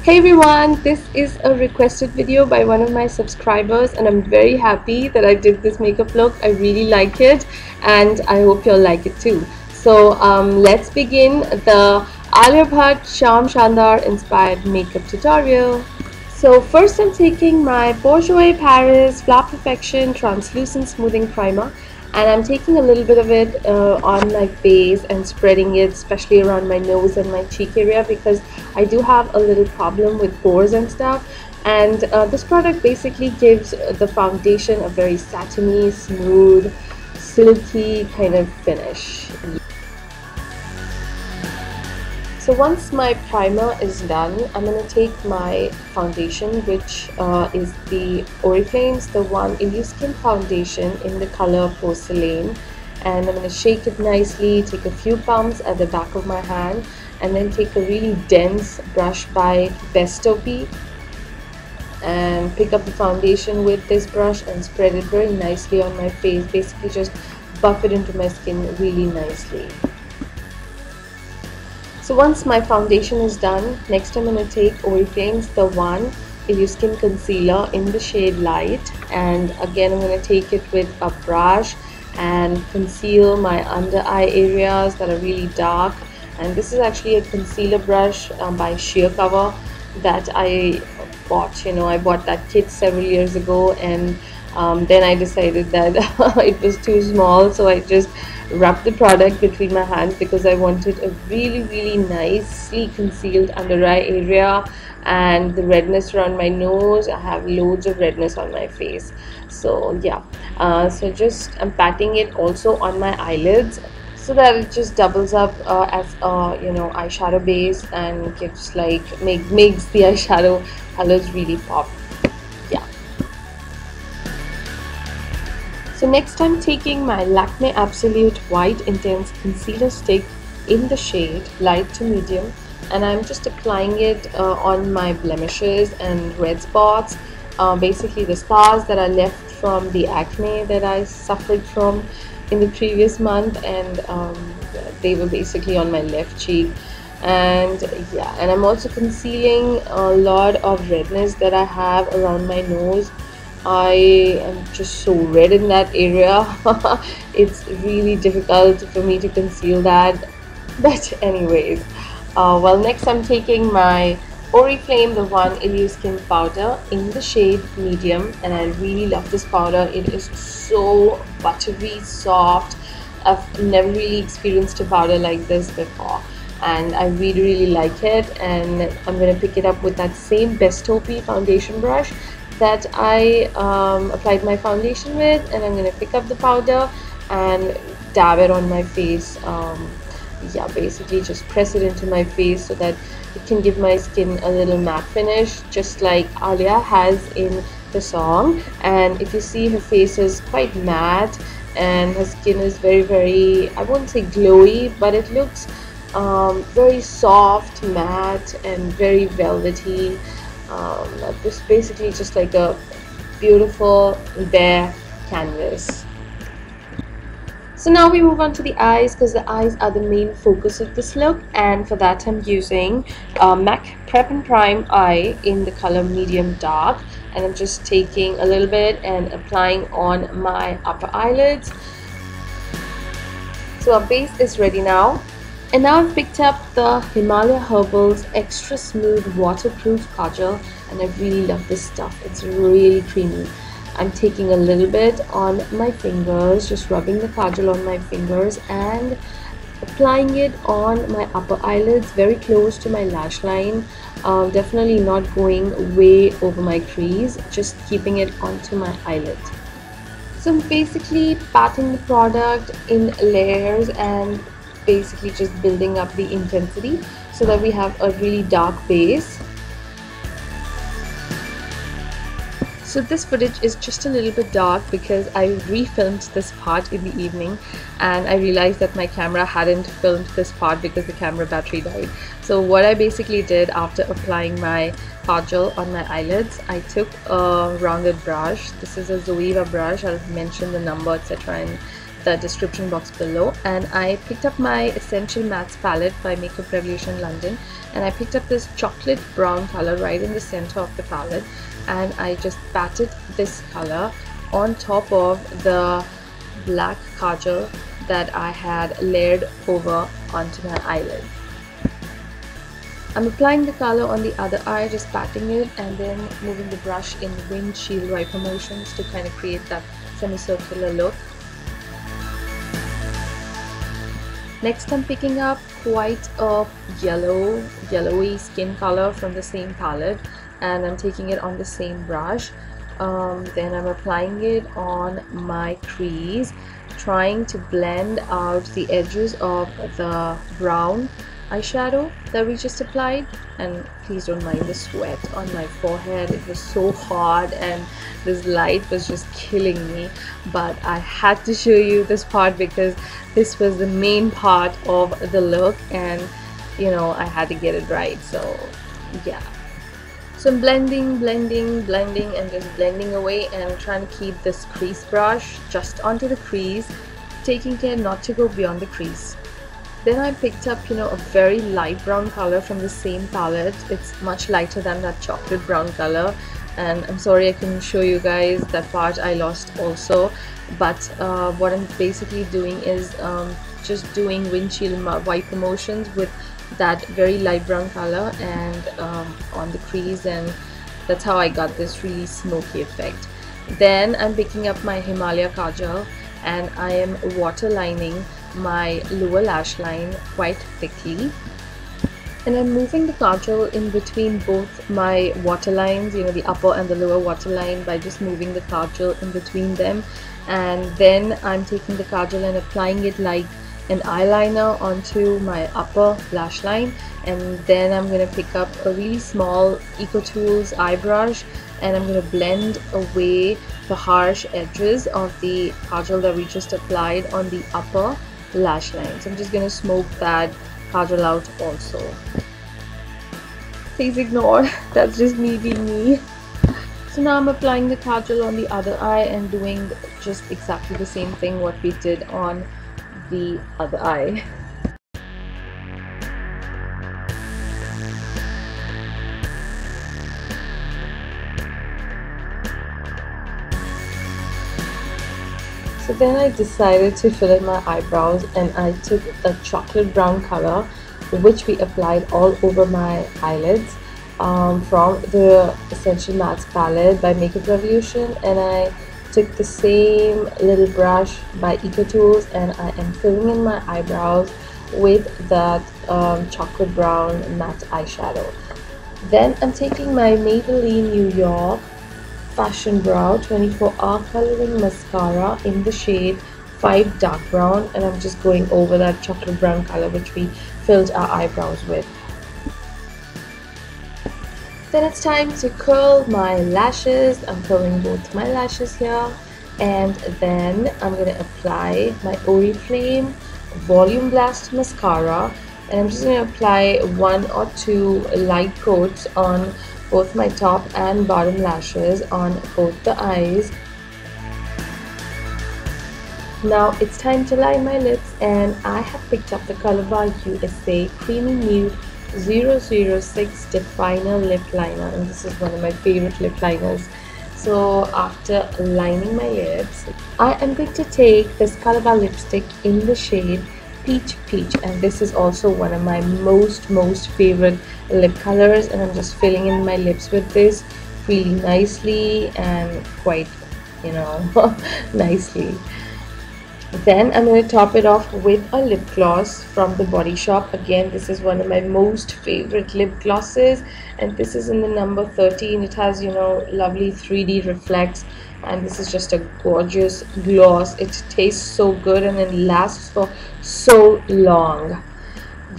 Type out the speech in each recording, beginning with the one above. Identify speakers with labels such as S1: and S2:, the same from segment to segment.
S1: Hey everyone, this is a requested video by one of my subscribers and I'm very happy that I did this makeup look. I really like it and I hope you'll like it too. So let's begin the Alia Bhatt Shaam Shaandaar inspired makeup tutorial. So first I'm taking my Bourjois Paris Flower Perfection Translucent Smoothing Primer and I'm taking a little bit of it on my face and spreading it especially around my nose and my cheek area because I do have a little problem with pores and stuff, and this product basically gives the foundation a very satiny, smooth, silky kind of finish. So once my primer is done, I'm going to take my foundation, which is the Oriflame's the one IlluSkin foundation in the color Pocelain, and I'm going to shake it nicely, take a few pumps at the back of my hand, and then take a really dense brush by Bestope and pick up the foundation with this brush and spread it very nicely on my face. Basically just buff it into my skin really nicely. So once my foundation is done, next I'm going to take Oriflame's the one IlluSkin concealer in the shade Light, and again I'm going to take it with a brush and conceal my under eye areas that are really dark. And this is actually a concealer brush by Sheercover that I bought. I bought that kit several years ago, and then I decided that it was too small, so I just rubbed the product between my hands because I wanted a really nicely concealed under eye area and the redness around my nose. I have loads of redness on my face, so yeah. So just I'm patting it also on my eyelids so that it just doubles up as a eyeshadow base and gives makes the eyeshadow colors really pop. Yeah. So next I'm taking my Lakme Absolute White Intense Concealer Stick in the shade Light to Medium, and I'm just applying it on my blemishes and red spots, basically the scars that are left from the acne that I suffered from in the previous month, and they were basically on my left cheek. And yeah, and I'm also concealing a lot of redness that I have around my nose. I am just so red in that area. It's really difficult for me to conceal that, but anyways, well, next I'm taking my Oriflame the one IlluSkin powder in the shade Medium, and I really love this powder. It is so buttery soft. I've never really experienced a powder like this before, and I really like it. And I'm going to pick it up with that same Bestope foundation brush that I applied my foundation with, and I'm going to pick up the powder and dab it on my face. Yeah, basically just press it into my face so that it can give my skin a little matte finish, just like Alia has in the song. And if you see, her face is quite matte and her skin is very, I won't say glowy, but it looks very soft, matte, and very velvety. This basically just like a beautiful bare canvas. So now we move on to the eyes, because the eyes are the main focus of this look, and for that I'm using MAC Prep+Prime Eye in the color Medium Dark, and I'm just taking a little bit and applying on my upper eyelids. So our base is ready now, and now I've picked up the Himalaya Herbals Extra Smooth Waterproof Kajal, and I really love this stuff. It's really creamy. I'm taking a little bit on my fingers, just rubbing the kajal on my fingers and applying it on my upper eyelids very close to my lash line. Definitely not going way over my crease, just keeping it onto my eyelid. So I'm basically patting the product in layers and basically just building up the intensity so that we have a really dark base. So this footage is just a little bit dark because I refilmed this part in the evening, and I realized that my camera hadn't filmed this part because the camera battery died. So what I basically did after applying my kajal on my eyelids, I took a rounded brush. This is a Zoeva brush. I'll mention the number etc. in the description box below. And I picked up my Essential Mattes palette by Makeup Revolution London, and I picked up this chocolate brown color right in the center of the palette, and I just patted this color on top of the black kajal that I had layered over onto my eyelid. I'm applying the color on the other eye, just patting it and then moving the brush in windshield wiper motions to kind of create that semicircular look. Next, I'm picking up quite a yellowy skin color from the same palette, and I'm taking it on the same brush. Then I'm applying it on my crease, trying to blend out the edges of the brown eyeshadow that we just applied. And please don't mind the sweat on my forehead, it was so hot and this light was just killing me, but I had to show you this part because this was the main part of the look, and you know, I had to get it right. So yeah, so I'm blending and just blending away, and I'm trying to keep this crease brush just onto the crease, taking care not to go beyond the crease. Then I picked up, you know, a very light brown color from the same palette. It's much lighter than that chocolate brown color, and I'm sorry I couldn't show you guys that part, I lost also. But what I'm basically doing is just doing windshield wiper motions with that very light brown color and on the crease, and that's how I got this really smoky effect. Then I'm picking up my Himalaya Kajal, and I am waterlining my lower lash line quite thickly, and I'm moving the kajal in between both my waterlines, you know, the upper and the lower waterline, by just moving the kajal in between them. And then I'm taking the kajal and applying it like an eyeliner onto my upper lash line, and then I'm going to pick up a really small Ecotools Eye Brush, and I'm going to blend away the harsh edges of the kajal that we just applied on the upper lash line. So I'm just going to smoke that kajal out also. Please ignore, that's just me being me. So now I'm applying the kajal on the other eye and doing just exactly the same thing what we did on the other eye. So then I decided to fill in my eyebrows, and I took a chocolate brown color which we applied all over my eyelids from the Essential Mattes palette by Makeup Revolution, and I took the same little brush by Ecotools, and I am filling in my eyebrows with that chocolate brown matte eyeshadow. Then I'm taking my Maybelline New York Fashion Brow 24-hour coloring mascara in the shade 5 dark brown, and I'm just going over that chocolate brown color which we filled our eyebrows with. Then it's time to curl my lashes. I'm curling both my lashes here, and then I'm going to apply my Oriflame Volume Blast Mascara, and I'm just going to apply 1 or 2 light coats on both my top and bottom lashes on both the eyes. Now it's time to line my lips, and I have picked up the Colorbar USA Creamy Nude 006 Definer Lip Liner, and this is one of my favorite lip liners. So after lining my lips, I am going to take this Colorbar lipstick in the shade Peach, and this is also one of my most favorite lip colors, and I'm just filling in my lips with this really nicely and quite, you know, nicely. Then I'm going to top it off with a lip gloss from the Body Shop. Again, this is one of my most favorite lip glosses, and this is in the number 13. It has, you know, lovely 3D reflects, and this is just a gorgeous gloss. It tastes so good and it lasts for so long.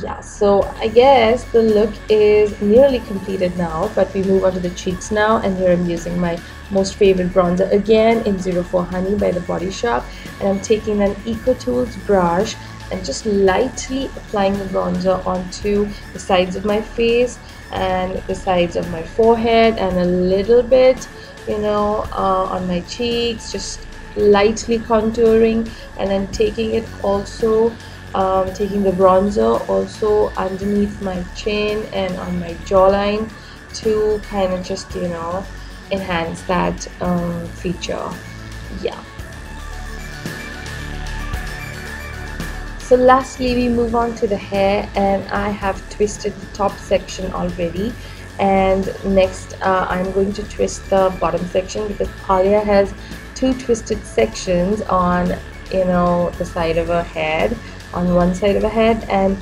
S1: Yeah, so I guess the look is nearly completed now, but we move on to the cheeks now, and here I'm using my most favorite bronzer again in 04 Honey by the Body Shop, and I'm taking an Ecotools brush and just lightly applying the bronzer onto the sides of my face and the sides of my forehead, and a little bit, you know, on my cheeks, just lightly contouring, and then taking it also, taking the bronzer also underneath my chin and on my jawline to kind of just, you know, enhance that feature. Yeah. So lastly, we move on to the hair, and I have twisted the top section already, and next I'm going to twist the bottom section because Alia has two twisted sections on, you know, the side of her head, on one side of her head, and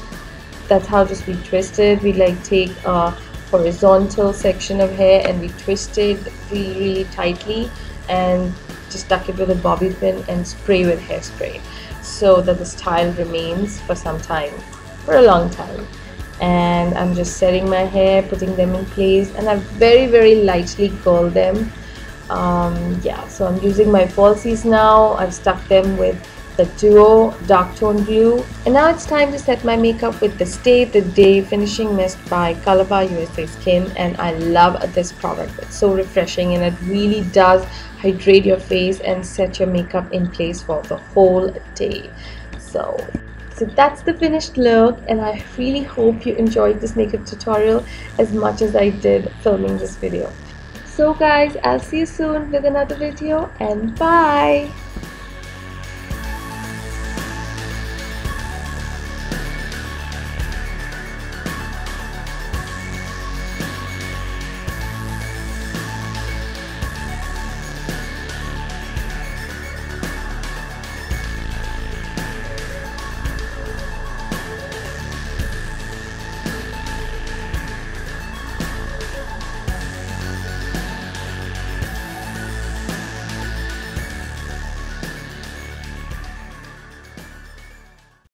S1: that's how just we twist it. We like take a horizontal section of hair and we twist it really, really tightly and just tuck it with a bobby pin and spray with hairspray so that the style remains for some time, for a long time. And I'm just setting my hair, putting them in place, and I've very, very lightly curled them. Yeah, so I'm using my falsies now. I've stuck them with the Duo Dark Tone Glue, and now it's time to set my makeup with the Stay the Day Finishing Mist by Colorbar USA Skin. And I love this product. It's so refreshing and it really does hydrate your face and set your makeup in place for the whole day. So that's the finished look, and I really hope you enjoyed this makeup tutorial as much as I did filming this video. So guys, I'll see you soon with another video, and bye!